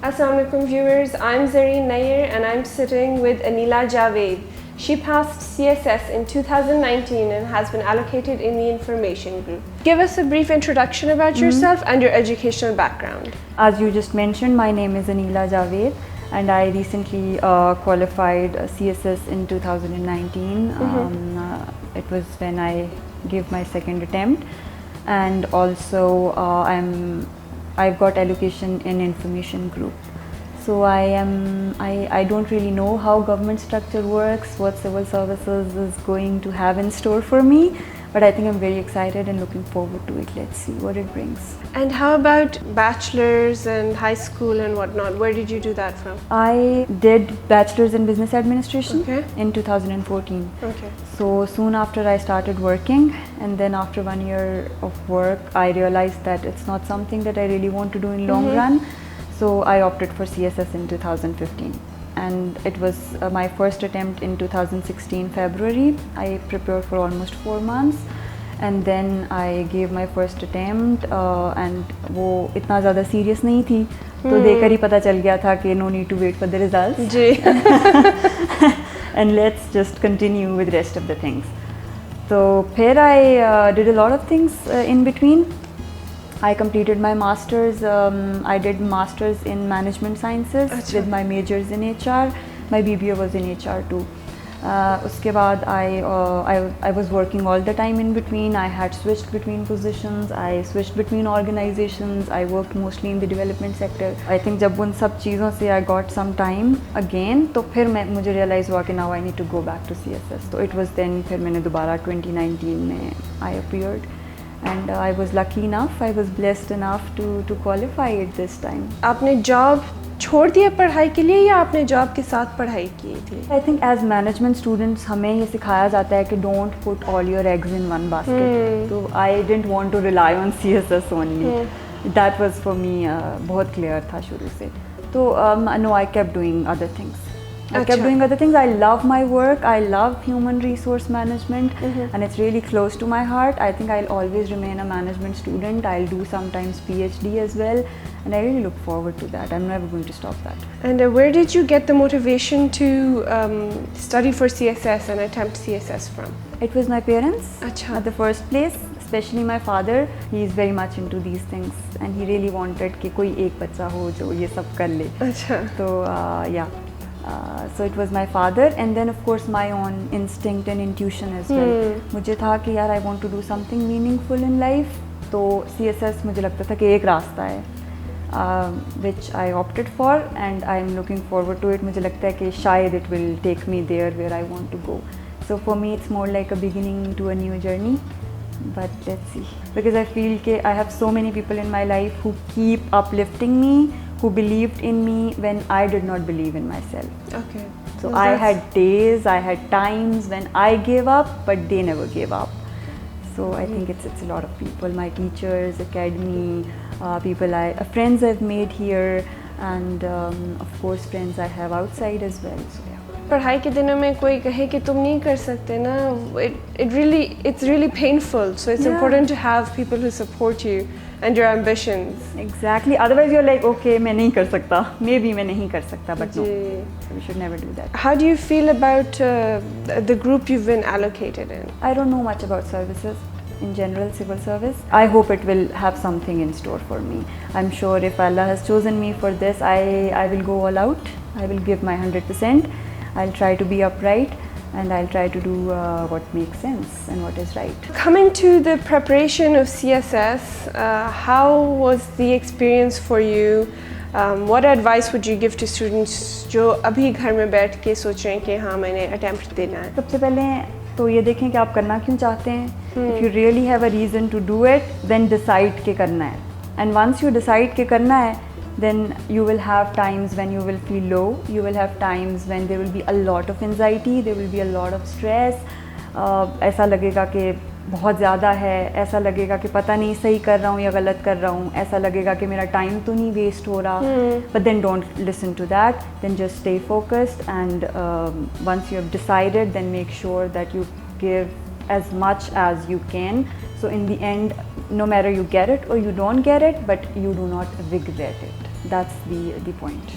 Assalamualaikum viewers, I'm Zareen Nair and I'm sitting with Anila Javed. She passed CSS in 2019 and has been allocated in the information group. Give us a brief introduction about yourself and your educational background. As you just mentioned, my name is Anila Javed and I recently qualified CSS in 2019. It was when I gave my second attempt, and also I've got allocation in information group. So I don't really know how government structure works, what civil services is going to have in store for me, but I think I'm very excited and looking forward to it. Let's see what it brings. And how about bachelor's and high school and whatnot? Where did you do that from? I did bachelor's in business administration in 2014. Okay. So soon after I started working, and then after 1 year of work, I realized that it's not something that I really want to do in long run. So I opted for CSS in 2015. And it was my first attempt in 2016 February. I prepared for almost 4 months. And then I gave my first attempt and वो इतना ज़्यादा serious नहीं थी, तो देकर ही पता चल गया था कि no need to wait for the results. Ji. And let's just continue with rest of the things. So here I did a lot of things in between. I completed my masters. I did masters in management sciences with my majors in HR. My BBA was in HR too. उसके बाद I was working all the time in between. I had switched between positions. I switched between organizations. I worked mostly in the development sector. I think जब उन सब चीज़ों से I got some time again, तो फिर मुझे realize हुआ कि now I need to go back to CSS. So it was then फिर मैंने दोबारा 2019 में I appeared. And I was lucky enough, I was blessed enough to qualify it this time. आपने job छोड़ दिया पढ़ाई के लिए या आपने job के साथ पढ़ाई की थी? I think as management students हमें ये सिखाया जाता है कि don't put all your eggs in one basket. So I didn't want to rely on CSS only. That was for me बहुत clear था शुरू से. तो no, I kept doing other things. I kept doing other things. I love my work. I love human resource management, and it's really close to my heart. I think I'll always remain a management student. I'll do sometimes PhD as well, and I really look forward to that. I'm never going to stop that. And where did you get the motivation to study for CSS and attempt CSS from? It was my parents Achha. at the first place, especially my father. He is very much into these things, and he really wanted कि कोई एक बच्चा हो जो ये सब कर ले. अच्छा. So yeah. So it was my father, and then of course my own instinct and intuition as well. मुझे था कि यार I want to do something meaningful in life. तो CSS मुझे लगता था कि एक रास्ता है, which I opted for, and I'm looking forward to it. मुझे लगता है कि शायद it will take me there where I want to go. So for me it's more like a beginning to a new journey. But let's see, because I feel कि I have so many people in my life who keep uplifting me, who believed in me when I did not believe in myself. Okay. So I had days, I had times when I gave up, but they never gave up. So I think it's a lot of people, my teachers, Acadmy, friends I've made here, and of course friends I have outside as well. So yeah. पढ़ाई के दिनों में कोई कहे कि तुम नहीं कर सकते ना, it's really painful. So it's important to have people who support you and your ambitions. Exactly. Otherwise you're like, okay, मैं नहीं कर सकता. Maybe मैं नहीं कर सकता, but no. So we should never do that. How do you feel about the group you've been allocated in? I don't know much about services in general, civil service. I hope it will have something in store for me. I'm sure if Allah has chosen me for this, I will go all out. I will give my 100%. I'll try to be upright, and I'll try to do what makes sense and what is right. Coming to the preparation of CSS, how was the experience for you? What advice would you give to students जो अभी घर में बैठ के सोच रहे हैं कि हाँ मैंने attempt देना है? सबसे पहले तो ये देखें कि आप करना क्यों चाहते हैं. If you really have a reason to do it, then decide के करना है. And once you decide के करना है, then you will have times when you will feel low. You will have times when there will be a lot of anxiety, there will be a lot of stress. ऐसा लगेगा कि बहुत ज़्यादा है, ऐसा लगेगा कि पता नहीं सही कर रहा हूँ या गलत कर रहा हूँ, ऐसा लगेगा कि मेरा टाइम तो नहीं वेस्ट हो रहा. But then don't listen to that. Then just stay focused, and once you have decided, then make sure that you give as much as you can. So in the end, no matter you get it or you don't get it, but you do not regret it. That's the point.